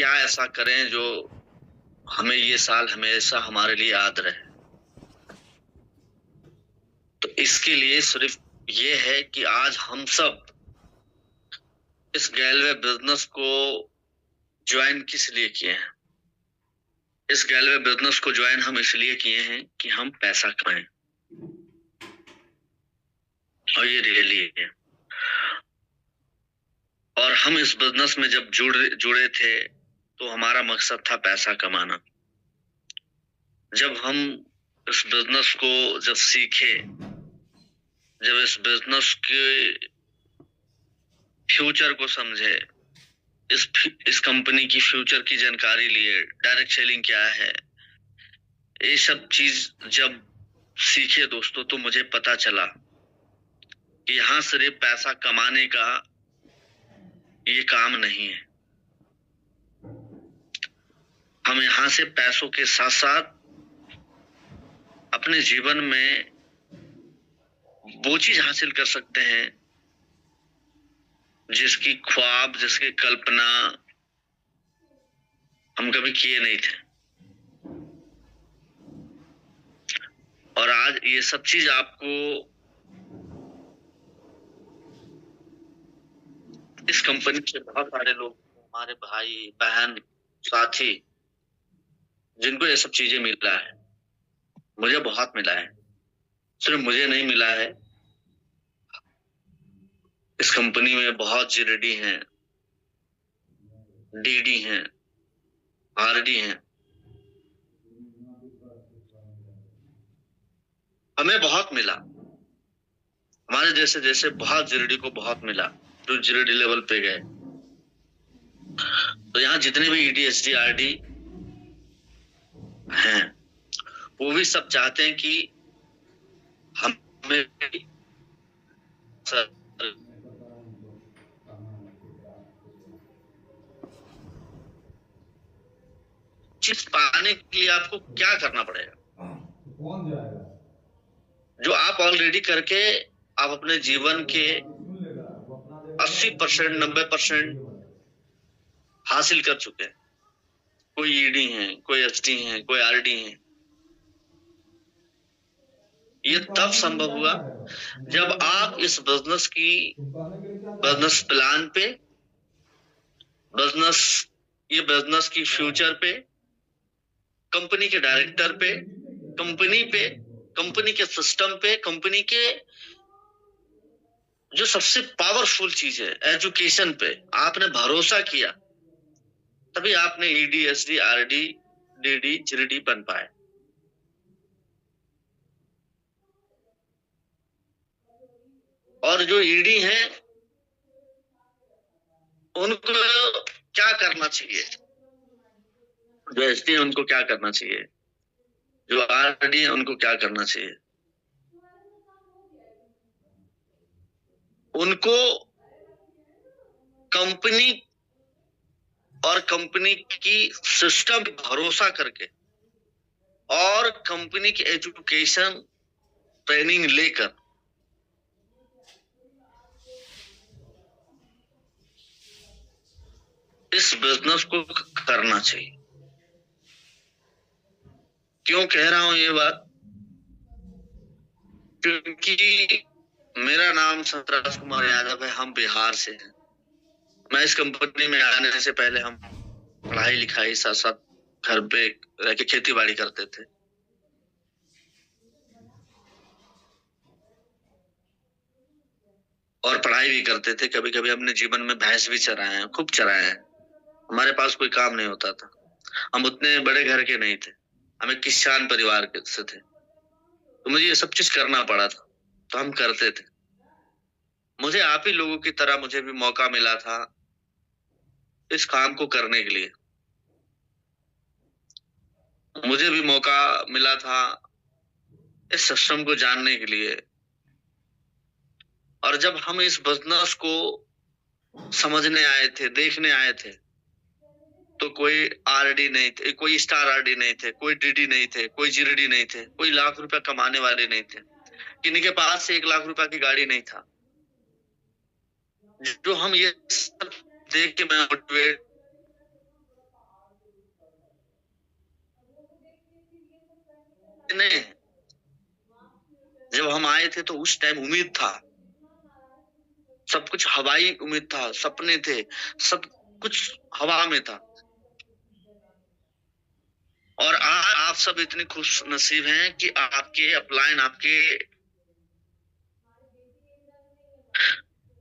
क्या ऐसा करें जो हमें ये साल हमेशा हमारे लिए याद रहे। तो इसके लिए सिर्फ ये है कि आज हम सब इस गैलवे बिजनेस को ज्वाइन किस लिए किए हैं। इस गैलवे बिजनेस को ज्वाइन हम इसलिए किए हैं कि हम पैसा कमाएं, और ये रियली है। और हम इस बिजनेस में जब जुड़े थे तो हमारा मकसद था पैसा कमाना। जब हम इस बिजनेस को जब सीखे, जब इस बिजनेस के फ्यूचर को समझे, इस कंपनी की फ्यूचर की जानकारी लिए, डायरेक्ट सेलिंग क्या है, ये सब चीज जब सीखे दोस्तों, तो मुझे पता चला कि यहाँ सिर्फ पैसा कमाने का ये काम नहीं है। हम यहाँ से पैसों के साथ साथ अपने जीवन में वो चीज हासिल कर सकते हैं जिसकी ख्वाब, जिसकी कल्पना हम कभी किए नहीं थे। और आज ये सब चीज आपको इस कंपनी से बहुत सारे लोग, हमारे भाई बहन साथी, जिनको ये सब चीजें मिला है, मुझे बहुत मिला है। सिर्फ मुझे नहीं मिला है, इस कंपनी में बहुत जीडी हैं, डीडी हैं, आरडी हैं। हमें बहुत मिला, हमारे जैसे जैसे बहुत जीडी को बहुत मिला, जो जीडी लेवल पे गए। तो यहाँ जितने भी ईडी, एसडी, आरडी हैं, वो भी सब चाहते हैं कि हमें चीज पाने के लिए आपको क्या करना पड़ेगा, कौन जाएगा? जो आप ऑलरेडी करके आप अपने जीवन के 80%, 90% हासिल कर चुके हैं। कोई ईडी है, कोई एसडी है, कोई आरडी है। ये तब संभव हुआ जब आप इस बिजनेस प्लान पे, ये बिजनेस की फ्यूचर पे, कंपनी के डायरेक्टर पे, कंपनी के सिस्टम पे, कंपनी के जो सबसे पावरफुल चीज है एजुकेशन पे आपने भरोसा किया, तभी आपने ED, SD, RD, DD, GD बन पाए। और जो ईडी हैं उनको क्या करना चाहिए, जो एसडी है उनको क्या करना चाहिए, जो आरडी है उनको क्या करना चाहिए। उनको कंपनी और कंपनी की सिस्टम पे भरोसा करके और कंपनी की एजुकेशन ट्रेनिंग लेकर इस बिजनेस को करना चाहिए। क्यों कह रहा हूं ये बात? क्योंकि मेरा नाम सतराज कुमार यादव है, हम बिहार से हैं। मैं इस कंपनी में आने से पहले हम पढ़ाई लिखाई साथ साथ घर पे रह के खेती बाड़ी करते थे। और पढ़ाई भी करते थे। कभी कभी हमने जीवन में भैंस भी चराए हैं, खूब चराए हैं। हमारे पास कोई काम नहीं होता था, हम उतने बड़े घर के नहीं थे, हम एक किसान परिवार के से थे, तो मुझे ये सब चीज करना पड़ा था, तो हम करते थे। मुझे आप ही लोगों की तरह मुझे भी मौका मिला था इस काम को करने के लिए। मुझे भी मौका मिला था इस सिस्टम को जानने के लिए। और जब हम इस बिजनेस को समझने आए थे, देखने आए थे, तो कोई आरडी नहीं थे, कोई स्टार आरडी नहीं थे, कोई डीडी नहीं थे, कोई जीडी नहीं थे, कोई लाख रुपया कमाने वाले नहीं थे, किन्हीं के पास से 1 लाख रुपया की गाड़ी नहीं था। जो हम ये सब देख के मैं मोटिवेट आए थे तो उस टाइम उम्मीद था, सब कुछ हवाई उम्मीद था, सपने थे, सब कुछ हवा में था। और आज आप सब इतने खुश नसीब हैं कि आपके अपलाइन, आपके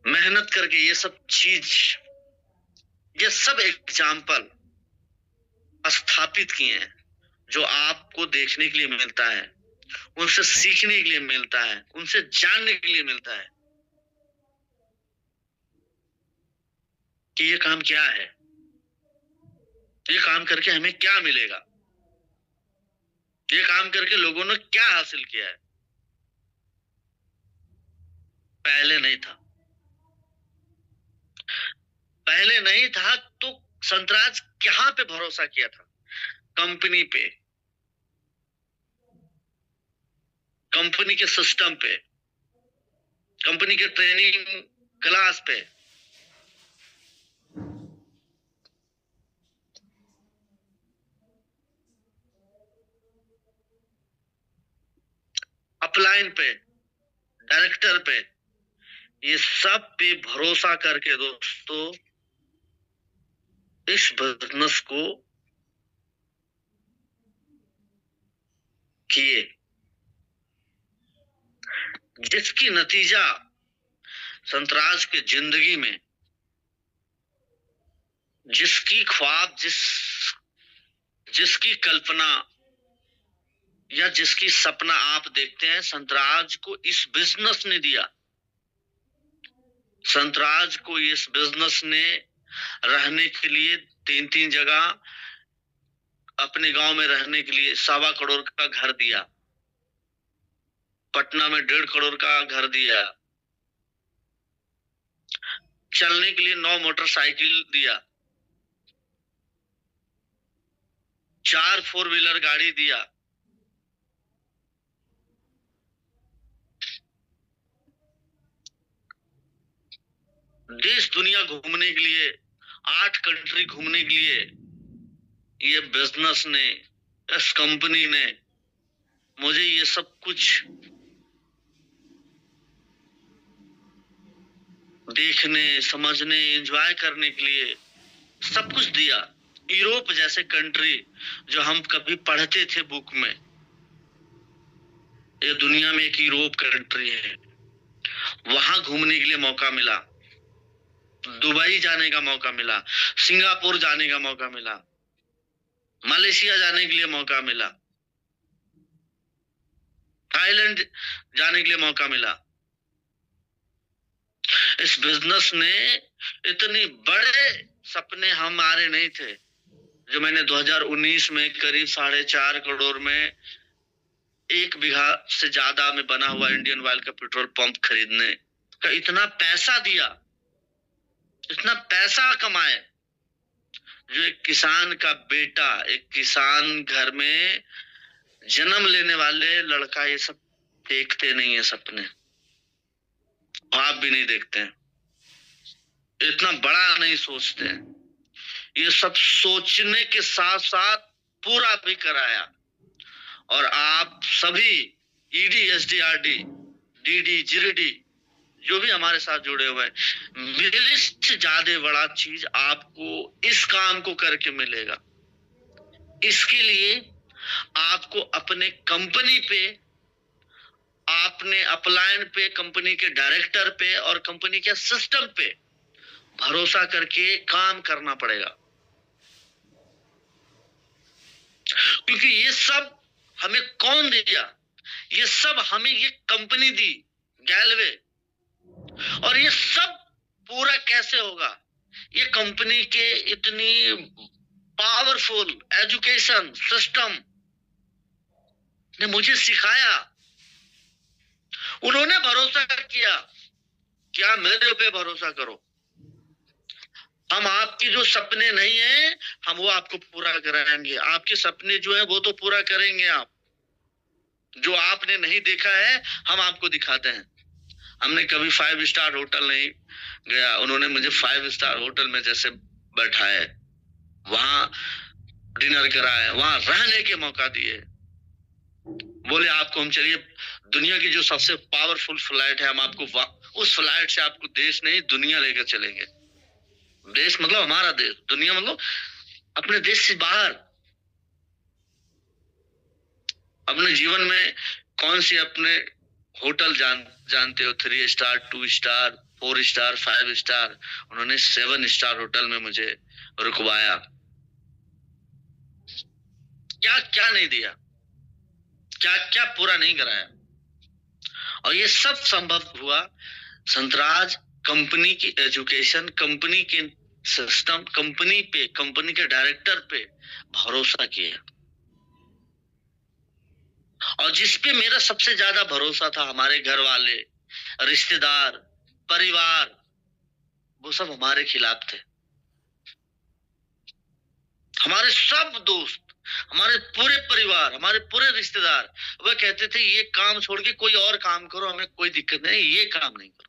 मेहनत करके ये सब चीज, ये सब एग्जाम्पल स्थापित किए हैं, जो आपको देखने के लिए मिलता है, उनसे सीखने के लिए मिलता है, उनसे जानने के लिए मिलता है कि ये काम क्या है, ये काम करके हमें क्या मिलेगा, ये काम करके लोगों ने क्या हासिल किया है। पहले नहीं था, पहले नहीं था तो संतराज कहां पे भरोसा किया था? कंपनी पे, कंपनी के सिस्टम पे, कंपनी के ट्रेनिंग क्लास पे। अपलाइन पे, डायरेक्टर पे, ये सब पे भरोसा करके दोस्तों इस बिजनेस को किए, जिसकी नतीजा संतराज के जिंदगी में, जिसकी ख्वाब, जिसकी कल्पना या जिसकी सपना आप देखते हैं, संतराज को इस बिजनेस ने दिया। संतराज को इस बिजनेस ने रहने के लिए 3-3 जगह, अपने गांव में रहने के लिए 1.25 करोड़ का घर दिया, पटना में 1.5 करोड़ का घर दिया, चलने के लिए 9 मोटरसाइकिल दिया, 4 4 व्हीलर गाड़ी दिया, देश दुनिया घूमने के लिए, 8 कंट्री घूमने के लिए ये बिजनेस ने, इस कंपनी ने मुझे ये सब कुछ देखने, समझने, एंजॉय करने के लिए सब कुछ दिया। यूरोप जैसे कंट्री जो हम कभी पढ़ते थे बुक में, ये दुनिया में एक यूरोप कंट्री है, वहां घूमने के लिए मौका मिला, दुबई जाने का मौका मिला, सिंगापुर जाने का मौका मिला, मलेशिया जाने के लिए मौका मिला, थाईलैंड जाने के लिए मौका मिला। इस बिजनेस ने इतने बड़े सपने हमारे नहीं थे, जो मैंने 2019 में करीब 4.5 करोड़ में 1 बीघा से ज्यादा में बना हुआ इंडियन ऑयल का पेट्रोल पंप खरीदने का इतना पैसा दिया, इतना पैसा कमाए, जो एक किसान का बेटा, एक किसान घर में जन्म लेने वाले लड़का ये सब देखते नहीं है सपने, आप भी नहीं देखते हैं, इतना बड़ा नहीं सोचते हैं। ये सब सोचने के साथ साथ पूरा भी कराया। और आप सभी ईडी, एसडीआरडी, डीडी, जीडी जो भी हमारे साथ जुड़े हुए हैं, मेरे से ज्यादा बड़ा चीज आपको इस काम को करके मिलेगा। इसके लिए आपको अपने कंपनी पे, आपने अपलाइन पे, कंपनी के डायरेक्टर पे और कंपनी के सिस्टम पे भरोसा करके काम करना पड़ेगा, क्योंकि ये सब हमें कौन दिया? ये सब हमें ये कंपनी दी, गैलवे। और ये सब पूरा कैसे होगा? ये कंपनी के इतनी पावरफुल एजुकेशन सिस्टम ने मुझे सिखाया, उन्होंने भरोसा किया, क्या मेरे पे भरोसा करो, हम आपकी जो सपने नहीं है हम वो आपको पूरा कराएंगे। आपके सपने जो है वो तो पूरा करेंगे आप, जो आपने नहीं देखा है हम आपको दिखाते हैं। हमने कभी 5 स्टार होटल नहीं गया, उन्होंने मुझे 5 स्टार होटल में जैसे बैठाए, वहां डिनर कराए, वहां रहने के मौका दिए, बोले आपको हम चलिए दुनिया की जो सबसे पावरफुल फ्लाइट है, हम आपको उस फ्लाइट से आपको देश नहीं दुनिया लेकर चलेंगे। देश मतलब हमारा देश, दुनिया मतलब अपने देश से बाहर। अपने जीवन में कौन सी अपने होटल जानते हो? 3 स्टार, 2 स्टार, 4 स्टार, 5 स्टार। उन्होंने 7 स्टार होटल में मुझे रुकवाया। क्या क्या नहीं दिया, क्या क्या पूरा नहीं कराया। और ये सब संभव हुआ संतराज कंपनी की एजुकेशन, कंपनी के सिस्टम, कंपनी पे, कंपनी के डायरेक्टर पे भरोसा किया। और जिस पे मेरा सबसे ज्यादा भरोसा था, हमारे घर वाले, रिश्तेदार, परिवार, वो सब हमारे खिलाफ थे। हमारे सब दोस्त, हमारे पूरे परिवार, हमारे पूरे रिश्तेदार वह कहते थे ये काम छोड़ के कोई और काम करो, हमें कोई दिक्कत नहीं, ये काम नहीं करो।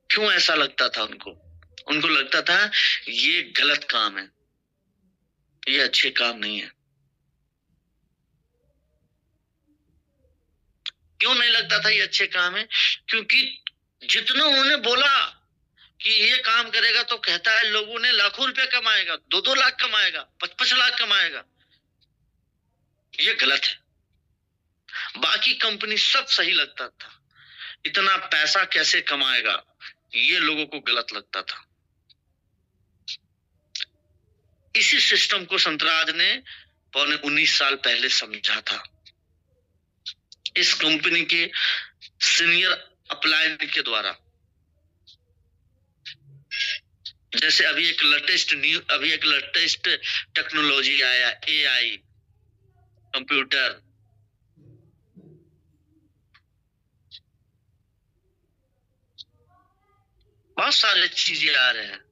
क्यों ऐसा लगता था उनको? उनको लगता था ये गलत काम है, ये अच्छे काम नहीं है। क्यों नहीं लगता था ये अच्छे काम है? क्योंकि जितना उन्होंने बोला कि ये काम करेगा तो कहता है लोगों ने लाखों रुपया कमाएगा, 2-2 लाख कमाएगा, 55 लाख कमाएगा। ये गलत है। बाकी कंपनी सब सही लगता था, इतना पैसा कैसे कमाएगा, ये लोगों को गलत लगता था। इसी सिस्टम को संतराज ने 19 साल पहले समझा था। इस कंपनी के सीनियर अपलाइन के द्वारा। जैसे अभी एक लेटेस्ट टेक्नोलॉजी आया, AI, कंप्यूटर। बहुत सारे चीजें आ रहे हैं।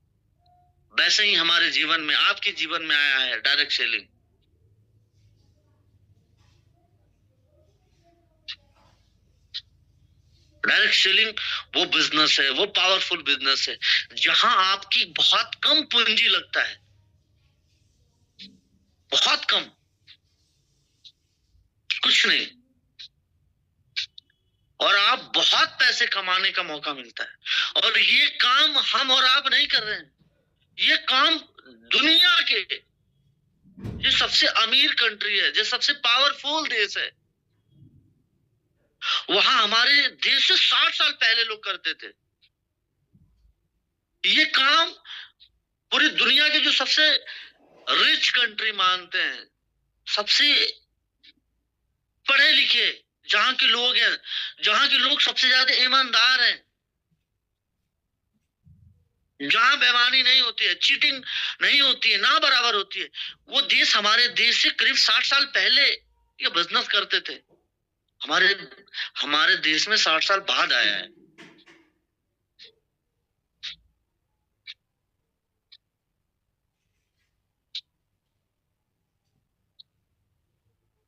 वैसे ही हमारे जीवन में, आपके जीवन में आया है डायरेक्ट सेलिंग। डायरेक्ट सेलिंग वो बिजनेस है, वो पावरफुल बिजनेस है जहां आपकी बहुत कम पूंजी लगता है, बहुत कम, कुछ नहीं, और आप बहुत पैसे कमाने का मौका मिलता है। और ये काम हम और आप नहीं कर रहे हैं, ये काम दुनिया के जो सबसे अमीर कंट्री है, जो सबसे पावरफुल देश है, वहां हमारे देश से 60 साल पहले लोग करते थे। ये काम पूरी दुनिया के जो सबसे रिच कंट्री मानते हैं, सबसे पढ़े लिखे, जहां के लोग हैं, जहां के लोग सबसे ज्यादा ईमानदार हैं, जहां बेईमानी नहीं होती है, चीटिंग नहीं होती है, ना बराबर होती है, वो देश हमारे देश से करीब 60 साल पहले ये बिजनेस करते थे। हमारे देश में 60 साल बाद आया है।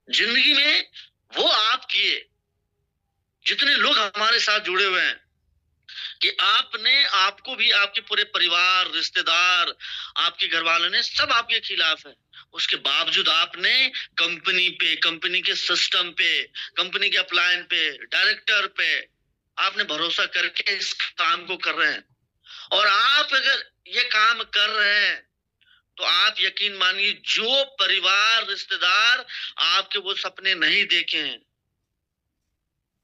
जिंदगी में वो आप किए, जितने लोग हमारे साथ जुड़े हुए हैं, कि आपने, आपको भी, आपके पूरे परिवार, रिश्तेदार, आपके घर वालों ने सब आपके खिलाफ है। उसके बावजूद आपने कंपनी पे, कंपनी के सिस्टम पे, कंपनी के अपलायन पे, डायरेक्टर पे आपने भरोसा करके इस काम को कर रहे हैं। और आप अगर ये काम कर रहे हैं तो आप यकीन मानिए, जो परिवार, रिश्तेदार आपके वो सपने नहीं देखे हैं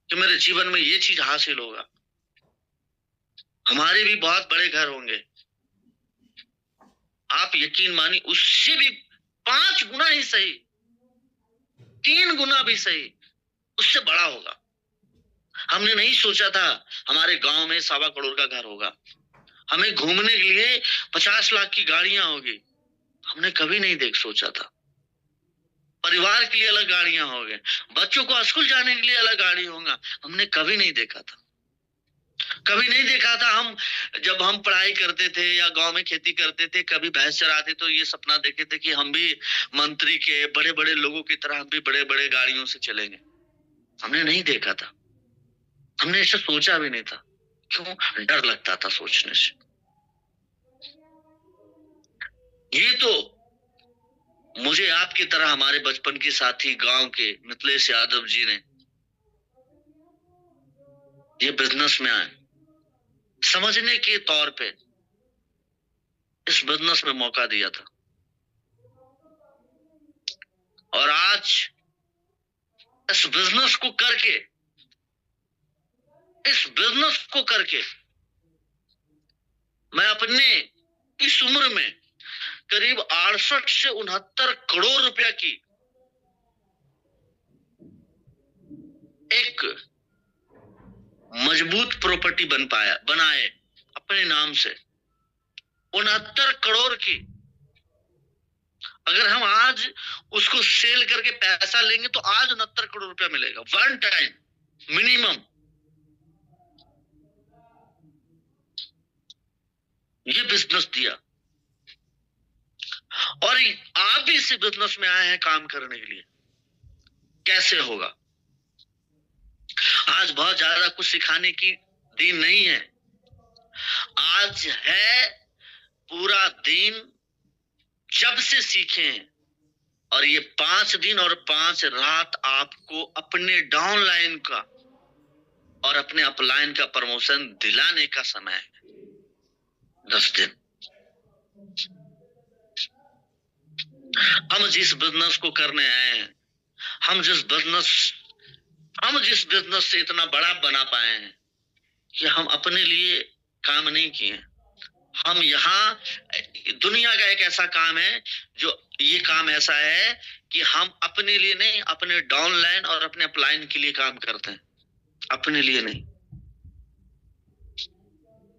कि मेरे जीवन में ये चीज हासिल होगा, हमारे भी बहुत बड़े घर होंगे, आप यकीन मानिए उससे भी 5 गुना ही सही, 3 गुना भी सही, उससे बड़ा होगा। हमने नहीं सोचा था हमारे गांव में 1.25 करोड़ का घर होगा, हमें घूमने के लिए 50 लाख की गाड़ियां होगी, हमने कभी नहीं देख सोचा था। परिवार के लिए अलग गाड़ियां होंगे, बच्चों को स्कूल जाने के लिए अलग गाड़ी होगा, हमने कभी नहीं देखा था। कभी नहीं देखा था। हम जब हम पढ़ाई करते थे या गांव में खेती करते थे, कभी भैंस चराते, तो ये सपना देखे थे कि हम भी मंत्री के, बड़े बड़े लोगों की तरह हम भी बड़े बड़े गाड़ियों से चलेंगे। हमने नहीं देखा था, हमने ऐसा सोचा भी नहीं था। क्यों? डर लगता था सोचने से। ये तो मुझे आपकी तरह हमारे बचपन के साथी गांव के मिथिलेश यादव जी ने ये बिजनेस में आए, समझने के तौर पे इस बिजनेस में मौका दिया था, और आज इस बिजनेस को करके, इस बिजनेस को करके मैं अपने इस उम्र में करीब 68 से 69 करोड़ रुपया की एक मजबूत प्रॉपर्टी बनाए अपने नाम से। 69 करोड़ की अगर हम आज उसको सेल करके पैसा लेंगे तो आज 69 करोड़ रुपया मिलेगा, वन टाइम मिनिमम। ये बिजनेस दिया, और आप भी इसी बिजनेस में आए हैं काम करने के लिए। कैसे होगा? आज बहुत ज्यादा कुछ सिखाने की दिन नहीं है, आज है पूरा दिन जब से सीखें, और ये 5 दिन और 5 रात आपको अपने डाउनलाइन का और अपने अपलाइन का प्रमोशन दिलाने का समय है। 10 दिन हम जिस बिजनेस को करने आए हैं, हम जिस बिजनेस से इतना बड़ा बना पाए हैं, कि हम अपने लिए काम नहीं किए। हम यहाँ, दुनिया का एक ऐसा काम है जो ये काम ऐसा है कि हम अपने लिए नहीं, अपने डाउनलाइन और अपने अपलाइन के लिए काम करते हैं, अपने लिए नहीं।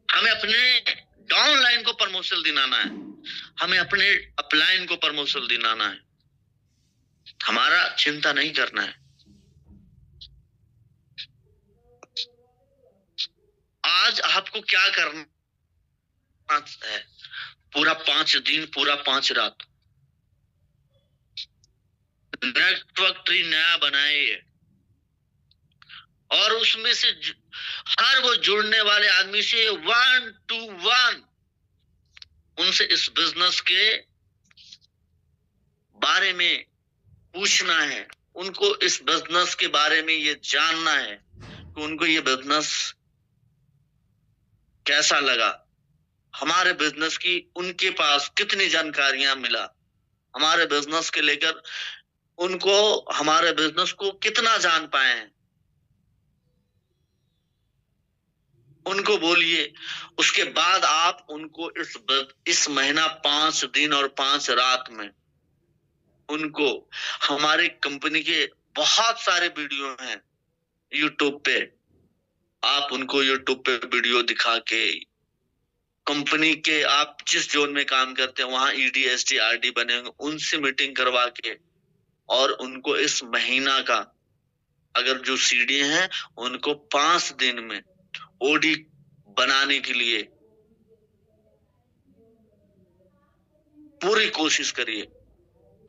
हमें अपने डाउनलाइन को प्रमोशन दिलाना है, हमें अपने अपलाइन को प्रमोशन दिलाना है, हमारा चिंता नहीं करना है। आज आपको क्या करना है? पूरा 5 दिन, पूरा 5 रात नेटवर्क ट्री नया बनाए, और उसमें से हर वो जुड़ने वाले आदमी से 1 to 1 उनसे इस बिजनेस के बारे में पूछना है, उनको इस बिजनेस के बारे में ये जानना है कि उनको ये बिजनेस कैसा लगा, हमारे बिजनेस की उनके पास कितनी जानकारियां मिला, हमारे बिजनेस के लेकर उनको हमारे बिजनेस को कितना जान पाए हैं, उनको बोलिए। उसके बाद आप उनको इस महीना 5 दिन और 5 रात में उनको हमारी कंपनी के बहुत सारे वीडियो हैं यूट्यूब पे, आप उनको यूट्यूब पे वीडियो दिखा के, कंपनी के आप जिस जोन में काम करते हैं वहां ईडी एसडी आरडी बने होंगे, उनसे मीटिंग करवा के, और उनको इस महीना का अगर जो सीडी हैं उनको 5 दिन में ओडी बनाने के लिए पूरी कोशिश करिए।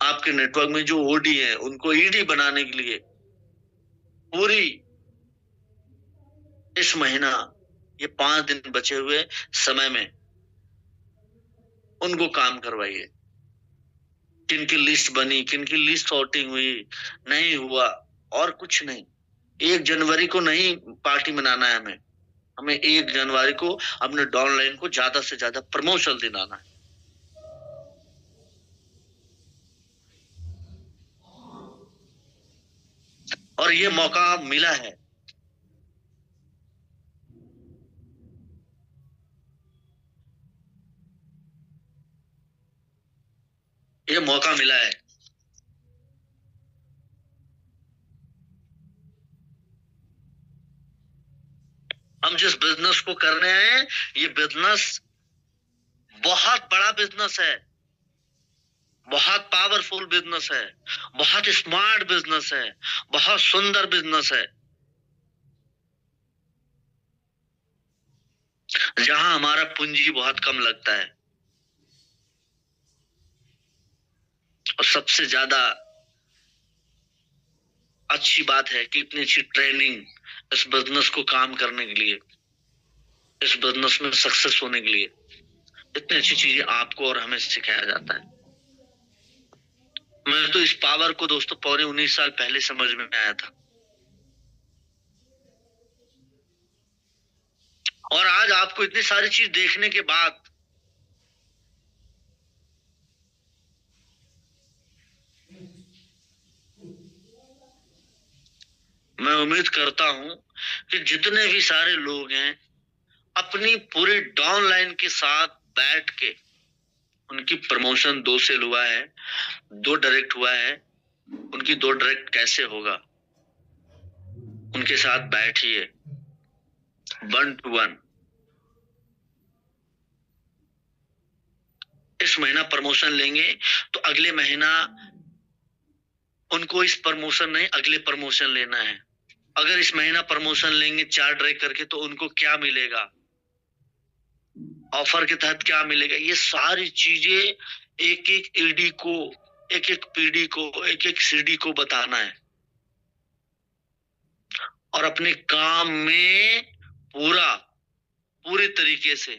आपके नेटवर्क में जो ओडी है उनको ईडी बनाने के लिए पूरी इस महीना, ये 5 दिन बचे हुए समय में उनको काम करवाइए। किनकी लिस्ट बनी, किनकी लिस्ट सॉर्टिंग हुई, नहीं हुआ, और कुछ नहीं। 1 जनवरी को नहीं पार्टी मनाना है, हमें 1 जनवरी को अपने डाउनलाइन को ज्यादा से ज्यादा प्रमोशन दिलाना है। और ये मौका मिला है, ये मौका मिला है। हम जिस बिजनेस को कर रहे हैं, ये बिजनेस बहुत बड़ा बिजनेस है, बहुत पावरफुल बिजनेस है, बहुत स्मार्ट बिजनेस है, बहुत सुंदर बिजनेस है, जहां हमारा पूंजी बहुत कम लगता है। और सबसे ज्यादा अच्छी बात है कि इतनी अच्छी ट्रेनिंग इस बिजनेस को काम करने के लिए, इस बिजनेस में सक्सेस होने के लिए इतनी अच्छी चीजें आपको और हमें सिखाया जाता है। मैं तो इस पावर को दोस्तों पौने 19 साल पहले समझ में आया था, और आज आपको इतनी सारी चीज देखने के बाद मैं उम्मीद करता हूं कि जितने भी सारे लोग हैं अपनी पूरी डाउन लाइन के साथ बैठ के, उनकी प्रमोशन 2 सेल हुआ है, 2 डायरेक्ट हुआ है, उनकी 2 डायरेक्ट कैसे होगा, उनके साथ बैठिए 1 to 1। इस महीना प्रमोशन लेंगे तो अगले महीना उनको इस प्रमोशन नहीं अगले प्रमोशन लेना है। अगर इस महीना प्रमोशन लेंगे 4 डायरेक्ट करके तो उनको क्या मिलेगा, ऑफर के तहत क्या मिलेगा, ये सारी चीजें एक एक ईडी को, एक एक पीडी को, एक एक सीडी को बताना है, और अपने काम में पूरे तरीके से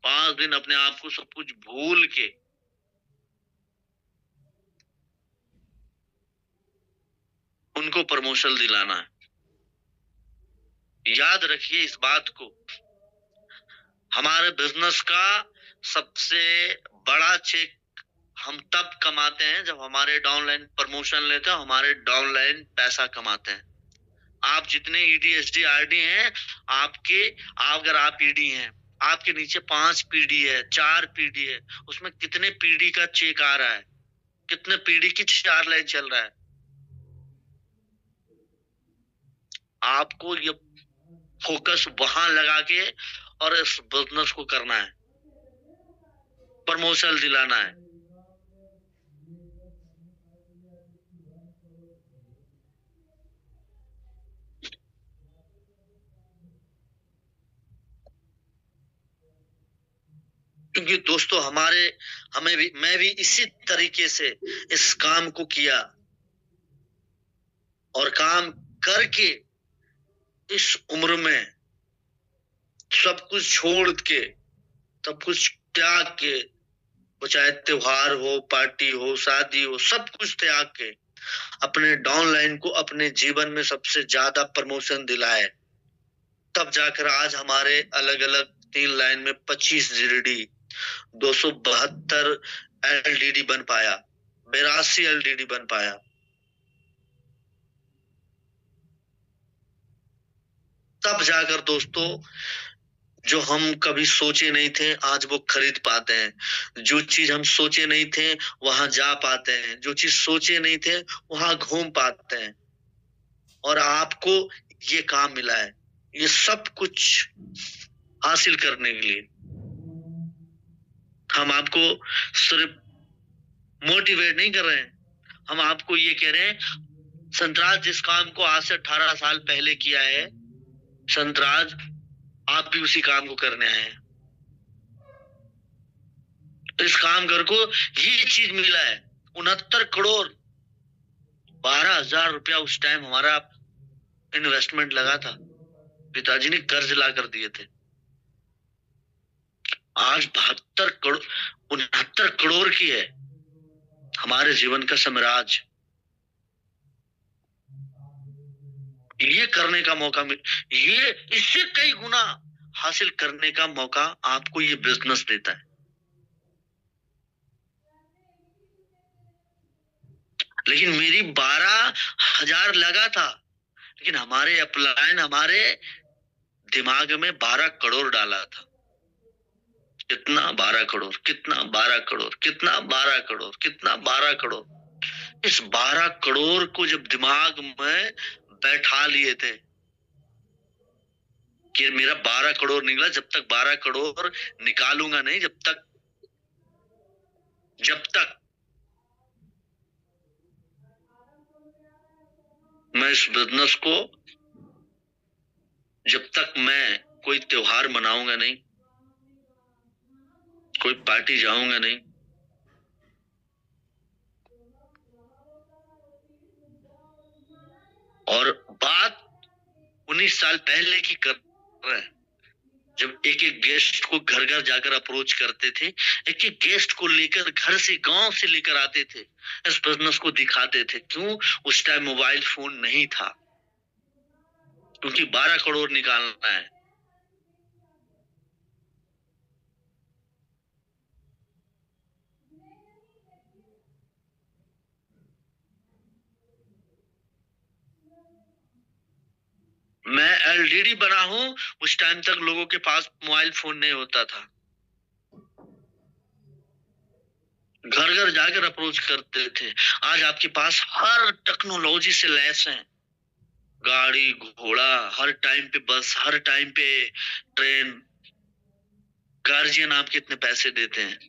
5 दिन अपने आप को सब कुछ भूल के उनको प्रमोशन दिलाना है। याद रखिए इस बात को, हमारे बिजनेस का सबसे बड़ा चेक हम तब कमाते हैं जब हमारे डाउनलाइन प्रमोशन लेते हैं, हमारे डाउनलाइन पैसा कमाते हैं। आप जितने ईडी एसडी आरडी हैं, अगर आप ईडी हैं, आपके नीचे 5 पीडी है, 4 पीडी है, उसमें कितने पीडी का चेक आ रहा है, कितने पीडी की 4 लाइन चल रहा है। आपको ये फोकस वहां लगा के और इस बिजनेस को करना है, प्रमोशन दिलाना है। क्योंकि दोस्तों मैं भी इसी तरीके से इस काम को किया, और काम करके इस उम्र में सब कुछ छोड़ के, सब कुछ त्याग के, वो चाहे त्योहार हो, पार्टी हो, शादी हो, सब कुछ त्याग के अपने डाउनलाइन को अपने जीवन में सबसे ज्यादा प्रमोशन दिलाए, तब जाकर आज हमारे अलग अलग 3 लाइन में 25 जीडी, 272 एलडीडी बन पाया, 82 एलडीडी बन पाया। तब जाकर दोस्तों जो हम कभी सोचे नहीं थे आज वो खरीद पाते हैं, जो चीज हम सोचे नहीं थे वहां जा पाते हैं, जो चीज सोचे नहीं थे वहां घूम पाते हैं, और आपको ये काम मिला है। ये सब कुछ हासिल करने के लिए हम आपको सिर्फ मोटिवेट नहीं कर रहे हैं, हम आपको ये कह रहे हैं संतराज जिस काम को आज से 18 साल पहले किया है, संतराज आप भी उसी काम को करने आए हैं। इस कामगर को ये चीज मिला है, 69 करोड़ 12,000 रुपया उस टाइम हमारा इन्वेस्टमेंट लगा था, पिताजी ने कर्ज ला कर दिए थे। आज 72 करोड़ 69 करोड़ की है हमारे जीवन का साम्राज्य। ये करने का मौका ये इससे कई गुना हासिल करने का मौका आपको ये बिजनेस देता है। लेकिन मेरी 12,000 लगा था, लेकिन हमारे अपलाइन हमारे दिमाग में 12 करोड़ डाला था। कितना 12 करोड़, कितना 12 करोड़, कितना 12 करोड़, कितना 12 करोड़। इस 12 करोड़ को जब दिमाग में बैठा लिए थे कि मेरा 12 करोड़ निकला, जब तक 12 करोड़ निकालूंगा नहीं, जब तक मैं इस बिजनेस को, जब तक मैं कोई त्योहार मनाऊंगा नहीं, कोई पार्टी जाऊंगा नहीं, और बात 19 साल पहले की कर रहे हैं, जब एक एक गेस्ट को घर घर जाकर अप्रोच करते थे, एक एक गेस्ट को लेकर घर से गांव से लेकर आते थे, इस बिजनेस को दिखाते थे। क्यों? उस टाइम मोबाइल फोन नहीं था, क्योंकि 12 करोड़ निकालना है। मैं एलडीडी बना हूं, उस टाइम तक लोगों के पास मोबाइल फोन नहीं होता था। घर घर जाकर अप्रोच करते थे। आज आपके पास हर टेक्नोलॉजी से लैस है, गाड़ी घोड़ा, हर टाइम पे बस, हर टाइम पे ट्रेन। गार्जियन आपके इतने पैसे देते हैं,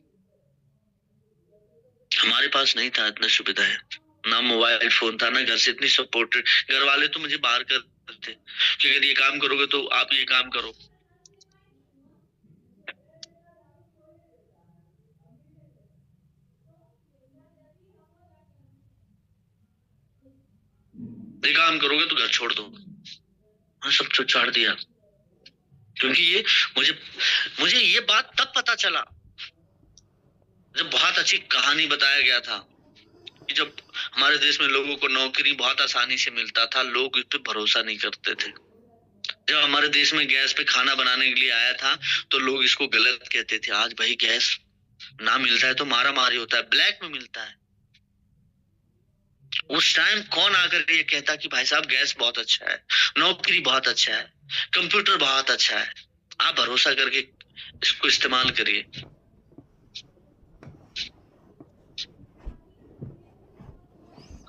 हमारे पास नहीं था इतना सुविधाएं, ना मोबाइल फोन था, ना घर से इतनी सपोर्ट। घर वाले तो मुझे बाहर करते थे कि अगर ये काम करोगे तो आप ये काम करो। ये काम करोगे तो घर छोड़ दो। हाँ, सब छोड़ दिया। क्योंकि ये मुझे मुझे ये बात तब पता चला जब बहुत अच्छी कहानी बताया गया था कि जब हमारे देश में लोगों को नौकरी बहुत आसानी से मिलता था, लोग इस पे भरोसा नहीं करते थे। जब हमारे देश में गैस पे खाना बनाने के लिए आया था तो लोग इसको गलत कहते थे। आज भाई गैस ना मिलता है तो मारा मारी होता है, ब्लैक में मिलता है। उस टाइम कौन आकर ये कहता कि भाई साहब गैस बहुत अच्छा है, नौकरी बहुत अच्छा है, कंप्यूटर बहुत अच्छा है, आप भरोसा करके इसको इस्तेमाल करिए।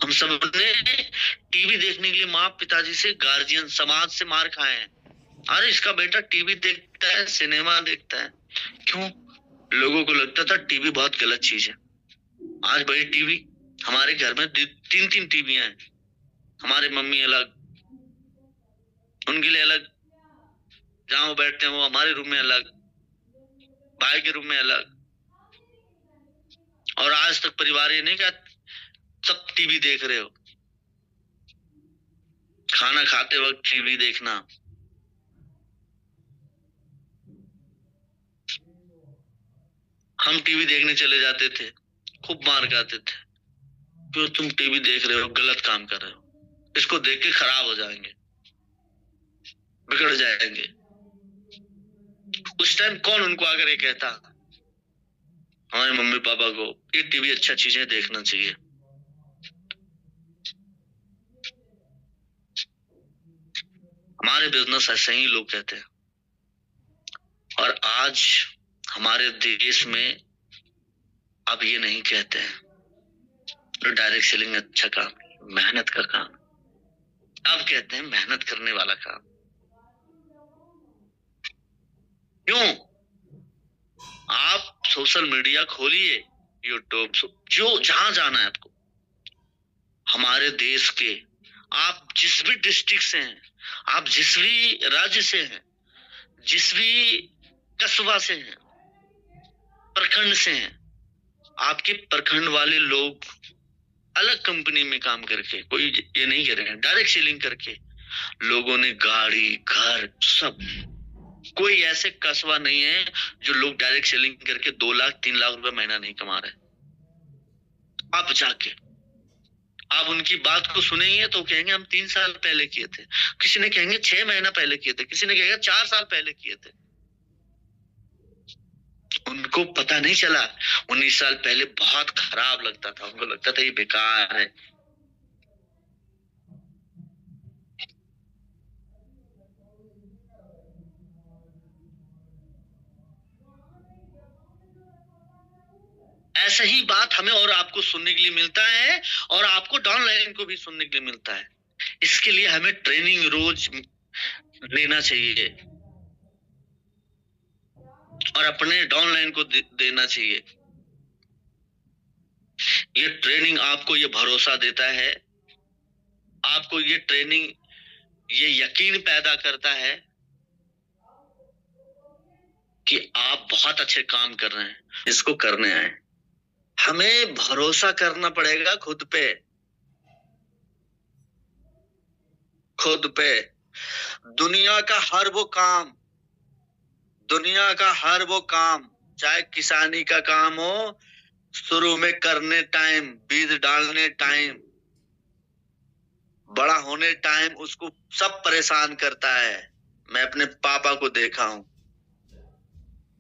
हम सब ने टीवी देखने के लिए माँ पिताजी से, गार्जियन समाज से मार खाए हैं। अरे इसका बेटा टीवी देखता है, सिनेमा देखता है। क्यों? लोगों को लगता था टीवी बहुत गलत चीज है। आज भाई टीवी हमारे घर में 3-3 टीवियां हैं। हमारे मम्मी अलग, उनके लिए अलग, जहां वो बैठते हैं वो हमारे रूम में अलग, भाई के रूम में अलग। और आज तक परिवार ये नहीं कहा सब टीवी देख रहे हो। खाना खाते वक्त टीवी देखना, हम टीवी देखने चले जाते थे, खूब मार खाते थे। क्यों? तुम टीवी देख रहे हो, गलत काम कर रहे हो, इसको देख के खराब हो जाएंगे, बिगड़ जाएंगे। उस टाइम कौन उनको आकर ये कहता? हमारे मम्मी पापा को ये टीवी अच्छा चीजें देखना चाहिए। हमारे बिजनेस ऐसे ही लोग कहते हैं। और आज हमारे देश में अब ये नहीं कहते हैं तो डायरेक्ट सेलिंग अच्छा काम, मेहनत का काम। अब कहते हैं मेहनत करने वाला काम। क्यों? आप सोशल मीडिया खोलिए, यूट्यूब, जो जहां जाना है आपको, हमारे देश के, आप जिस भी डिस्ट्रिक्ट से हैं, आप जिस भी राज्य से हैं, जिस भी कस्बा से हैं, प्रखंड से हैं, आपके प्रखंड वाले लोग अलग कंपनी में काम करके, कोई ये नहीं कर रहे हैं, डायरेक्ट सेलिंग करके लोगों ने गाड़ी घर सब, कोई ऐसे कस्बा नहीं है जो लोग डायरेक्ट सेलिंग करके 2 लाख 3 लाख रुपए महीना नहीं कमा रहे। आप जाके आप उनकी बात को सुनेंगे तो कहेंगे हम 3 साल पहले किए थे, किसी ने कहेंगे 6 महीना पहले किए थे, किसी ने कहेगा 4 साल पहले किए थे। उनको पता नहीं चला 19 साल पहले बहुत खराब लगता था, उनको लगता था ये बेकार है। ऐसा ही बात हमें और आपको सुनने के लिए मिलता है, और आपको डाउनलाइन को भी सुनने के लिए मिलता है। इसके लिए हमें ट्रेनिंग रोज लेना चाहिए और अपने डाउनलाइन को देना चाहिए। ये ट्रेनिंग आपको ये भरोसा देता है, आपको ये ट्रेनिंग ये यकीन पैदा करता है कि आप बहुत अच्छे काम कर रहे हैं, इसको करने आए। हमें भरोसा करना पड़ेगा खुद पे, खुद पे। दुनिया का हर वो काम दुनिया का हर वो काम, चाहे किसानी का काम हो, शुरू में करने टाइम, बीज डालने टाइम, बड़ा होने टाइम उसको सब परेशान करता है। मैं अपने पापा को देखा हूं,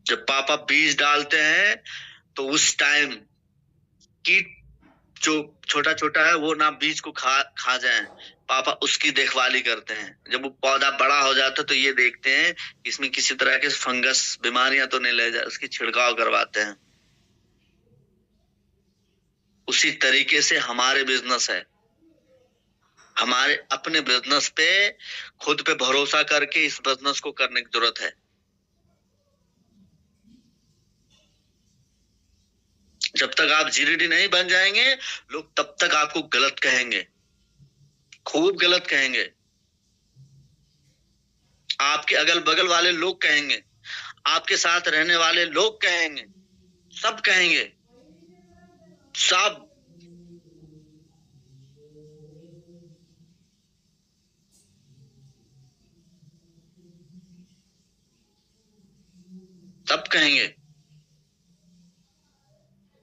जब पापा बीज डालते हैं तो उस टाइम कीट जो छोटा छोटा है वो ना बीज को खा जाए, पापा उसकी देखभाली करते हैं। जब वो पौधा बड़ा हो जाता है तो ये देखते हैं इसमें किसी तरह के फंगस बीमारियां तो नहीं ले जाए, उसकी छिड़काव करवाते हैं। उसी तरीके से हमारे बिजनेस है, हमारे अपने बिजनेस पे खुद पे भरोसा करके इस बिजनेस को करने की जरूरत है। जब तक आप जीडीडी नहीं बन जाएंगे, लोग तब तक आपको गलत कहेंगे, खूब गलत कहेंगे। आपके अगल बगल वाले लोग कहेंगे, आपके साथ रहने वाले लोग कहेंगे, सब कहेंगे, सब। सब कहेंगे।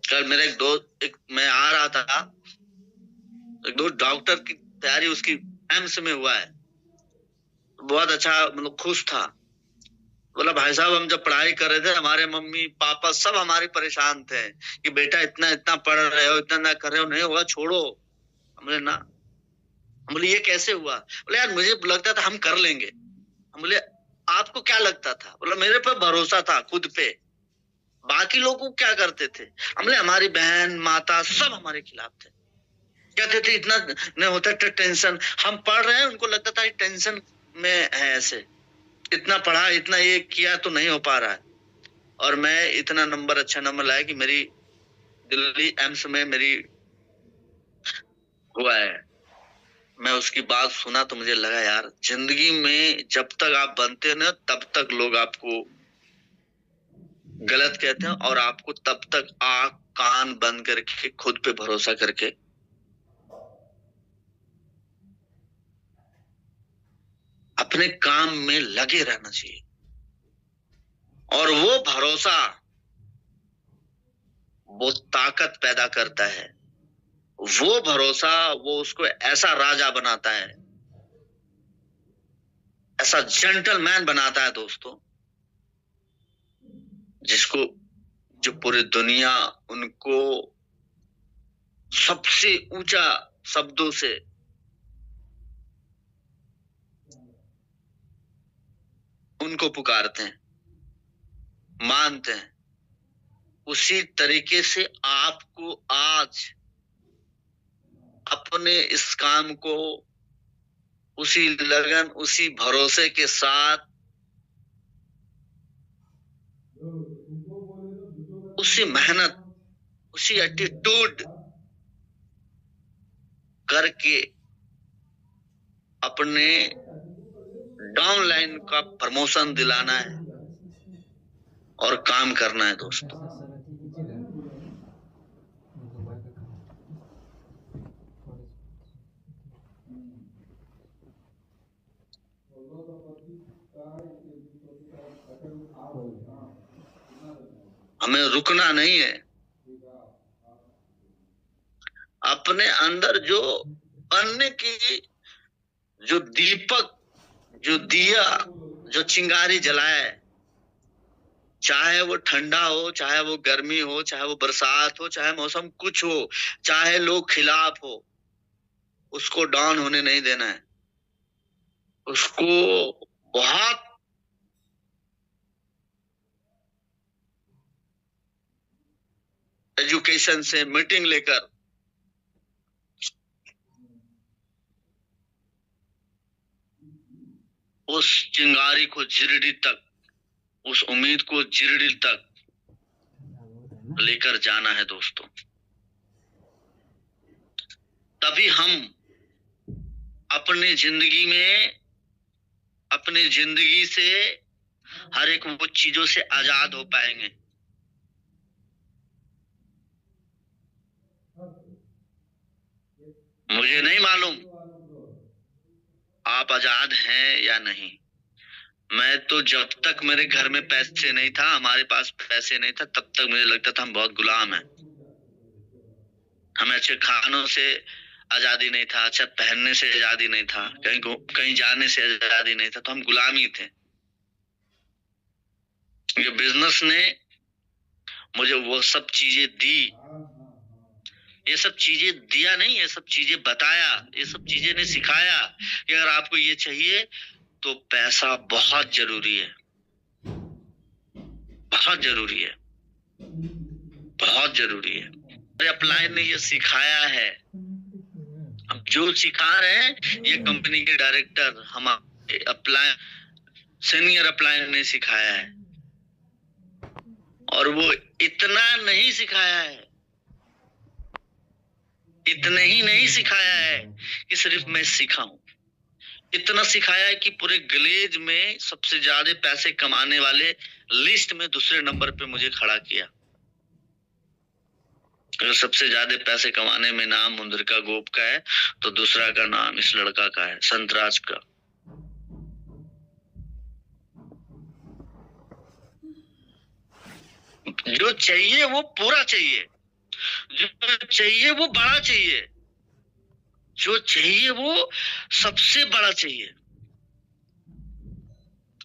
कल मेरे मैं आ रहा था, एक दोस्त डॉक्टर की तैयारी उसकी एम्स में हुआ है, बहुत अच्छा, मतलब खुश था। बोला भाई साहब हम जब पढ़ाई कर रहे थे हमारे मम्मी पापा सब हमारे परेशान थे कि बेटा इतना इतना पढ़ रहे हो, इतना ना कर रहे हो, नहीं होगा छोड़ो। हमने ना, हम बोले ये कैसे हुआ? बोले यार मुझे लगता था हम कर लेंगे। हम बोले आपको क्या लगता था? बोला मेरे पे भरोसा था खुद पे, बाकी लोग क्या करते थे? हम बोले हमारी बहन माता सब हमारे खिलाफ थे, कहते थे इतना नहीं होता, टेंशन, हम पढ़ रहे हैं उनको लगता था टेंशन में है, ऐसे इतना पढ़ा इतना ये किया तो नहीं हो पा रहा है। और मैं इतना नंबर, अच्छा नंबर लाया कि मेरी दिल्ली एम्स में मेरी हुआ है। मैं उसकी बात सुना तो मुझे लगा यार जिंदगी में जब तक आप बनते हैं ना तब तक लोग आपको गलत कहते हैं, और आपको तब तक आंख कान बंद करके खुद पे भरोसा करके अपने काम में लगे रहना चाहिए। और वो भरोसा वो ताकत पैदा करता है, वो भरोसा वो उसको ऐसा राजा बनाता है, ऐसा जेंटलमैन बनाता है दोस्तों, जिसको जो पूरी दुनिया उनको सबसे ऊंचा शब्दों से उनको पुकारते हैं, मानते हैं। उसी तरीके से आपको आज अपने इस काम को उसी लगन उसी भरोसे के साथ उसी मेहनत उसी एटीट्यूड करके अपने डाउनलाइन का प्रमोशन दिलाना है और काम करना है दोस्तों। हमें रुकना नहीं है, अपने अंदर जो बनने की जो दीपक जो दिया जो चिंगारी जलाए, चाहे वो ठंडा हो, चाहे वो गर्मी हो, चाहे वो बरसात हो, चाहे मौसम कुछ हो, चाहे लोग खिलाफ हो, उसको डाउन होने नहीं देना है। उसको बहुत एजुकेशन से मीटिंग लेकर उस चिंगारी को जिरडी तक, उस उम्मीद को जिरडी तक लेकर जाना है दोस्तों। तभी हम अपनी जिंदगी में अपनी जिंदगी से हर एक वो चीजों से आजाद हो पाएंगे। मुझे नहीं मालूम आप आजाद हैं या नहीं, मैं तो जब तक मेरे घर में पैसे नहीं था, हमारे पास पैसे नहीं था, तब तक मुझे लगता था हम बहुत गुलाम हैं। हमें अच्छे खानों से आजादी नहीं था, अच्छा पहनने से आजादी नहीं था, कहीं जाने से आजादी नहीं था, तो हम गुलाम ही थे। ये बिजनेस ने मुझे वो सब चीजें दी, ये सब चीजें दिया नहीं, ये सब चीजें बताया, ये सब चीजें ने सिखाया कि अगर आपको ये चाहिए तो पैसा बहुत जरूरी है, बहुत जरूरी है, बहुत जरूरी है। अपलाइन ने ये सिखाया है। अब जो सिखा रहे हैं ये कंपनी के डायरेक्टर हमारे अपलाइन, सीनियर अपलाइन ने सिखाया है। और वो इतना नहीं सिखाया है, इतने ही नहीं सिखाया है कि सिर्फ मैं सिखाऊं, इतना सिखाया है कि पूरे ग्लेज में सबसे ज्यादा पैसे कमाने वाले लिस्ट में दूसरे नंबर पे मुझे खड़ा किया। अगर सबसे ज्यादा पैसे कमाने में नाम मुंद्रिका गोप का है तो दूसरा का नाम इस लड़का का है, संतराज का। जो चाहिए वो पूरा चाहिए, जो चाहिए वो बड़ा चाहिए, जो चाहिए वो सबसे बड़ा चाहिए।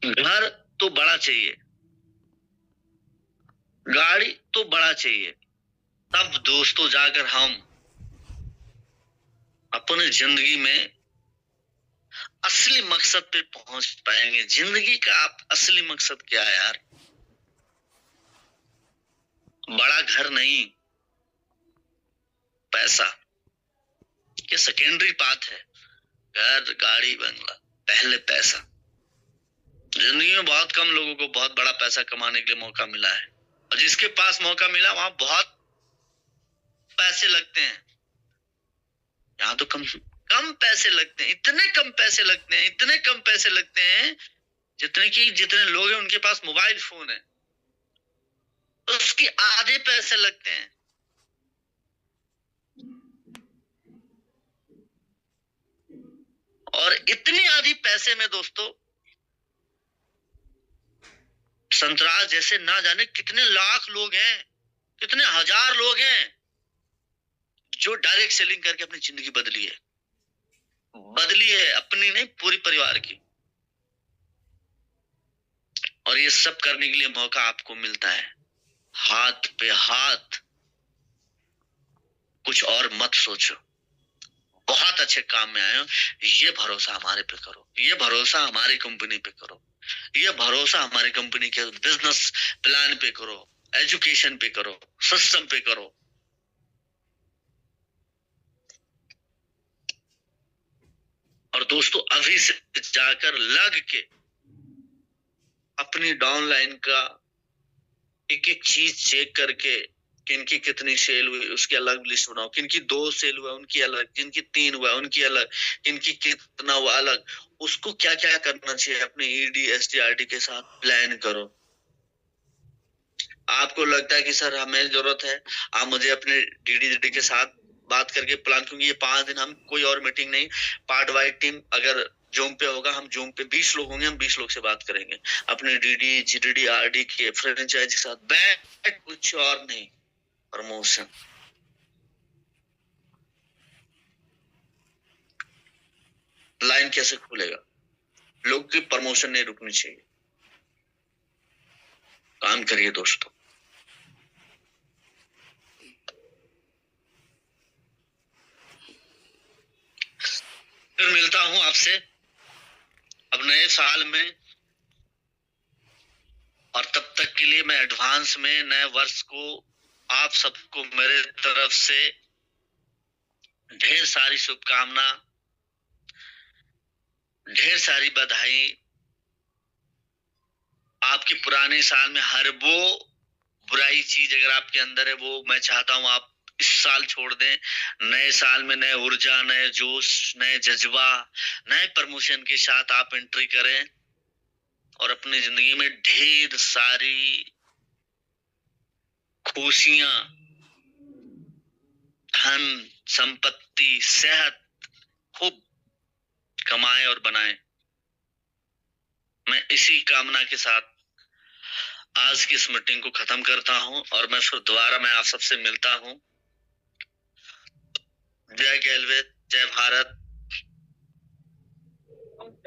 घर तो बड़ा चाहिए, गाड़ी तो बड़ा चाहिए, तब दोस्तों जाकर हम अपने जिंदगी में असली मकसद पे पहुंच पाएंगे। जिंदगी का आप असली मकसद क्या है यार? बड़ा घर नहीं, पैसा ये सेकेंडरी बात है। घर गाड़ी बंगला, पहले पैसा। जिंदगी में बहुत कम लोगों को बहुत बड़ा पैसा कमाने के लिए मौका मिला है, और जिसके पास मौका मिला वहां बहुत पैसे लगते हैं। यहाँ तो कम कम पैसे लगते हैं, इतने कम पैसे लगते हैं, इतने कम पैसे लगते हैं जितने लोग हैं उनके पास मोबाइल फोन है, तो उसके आधे पैसे लगते हैं। और इतनी आधी पैसे में दोस्तों संतराज जैसे ना जाने कितने लाख लोग हैं, कितने हजार लोग हैं जो डायरेक्ट सेलिंग करके अपनी जिंदगी बदली है, अपनी नहीं पूरी परिवार की। और ये सब करने के लिए मौका आपको मिलता है, हाथ पे हाथ। कुछ और मत सोचो, बहुत अच्छे काम में आए हो, ये भरोसा हमारे पे करो, ये भरोसा हमारी कंपनी पे करो, ये भरोसा हमारी कंपनी के बिजनेस प्लान पे करो, एजुकेशन पे करो, सिस्टम पे करो। और दोस्तों अभी से जाकर लग के अपनी डाउनलाइन का एक एक चीज चेक करके, किनकी कितनी सेल हुई उसकी अलग लिस्ट बनाओ, किनकी 2 सेल हुआ उनकी अलग, जिनकी 3 हुआ उनकी अलग, किनकी कितना हुआ अलग। उसको क्या क्या करना चाहिए अपने ईडी एसडीआरडी के साथ प्लान करो। आपको लगता है कि सर हमें जरूरत है, आप मुझे अपने डीडी के साथ बात करके प्लान, क्योंकि ये 5 दिन हम कोई और मीटिंग नहीं, पार्ट वाइज टीम अगर जूम पे होगा, हम जूम पे 20 लोग होंगे, हम 20 लोग से बात करेंगे अपने डीडी जीडीडी आरडी के फ्रेंचाइज के साथ बैठ, कुछ और नहीं। प्रमोशन लाइन कैसे खुलेगा? लोग की प्रमोशन नहीं रुकनी चाहिए। काम करिए दोस्तों। फिर मिलता हूं आपसे अब नए साल में, और तब तक के लिए मैं एडवांस में नए वर्ष को आप सबको मेरे तरफ से ढेर सारी शुभकामना, ढेर सारी बधाई। आपके पुराने साल में हर वो बुराई चीज अगर आपके अंदर है, वो मैं चाहता हूं आप इस साल छोड़ दें। नए साल में नए ऊर्जा, नए जोश, नए जज्बा, नए प्रमोशन के साथ आप एंट्री करें, और अपनी जिंदगी में ढेर सारी खुशियां, धन, संपत्ति, सेहत खूब कमाएं और बनाएं। मैं इसी कामना के साथ आज की इस मीटिंग को खत्म करता हूं और मैं फिर दोबारा मैं आप सबसे मिलता हूं। जय गैलवेद, जय Bharat.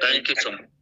Thank you so much.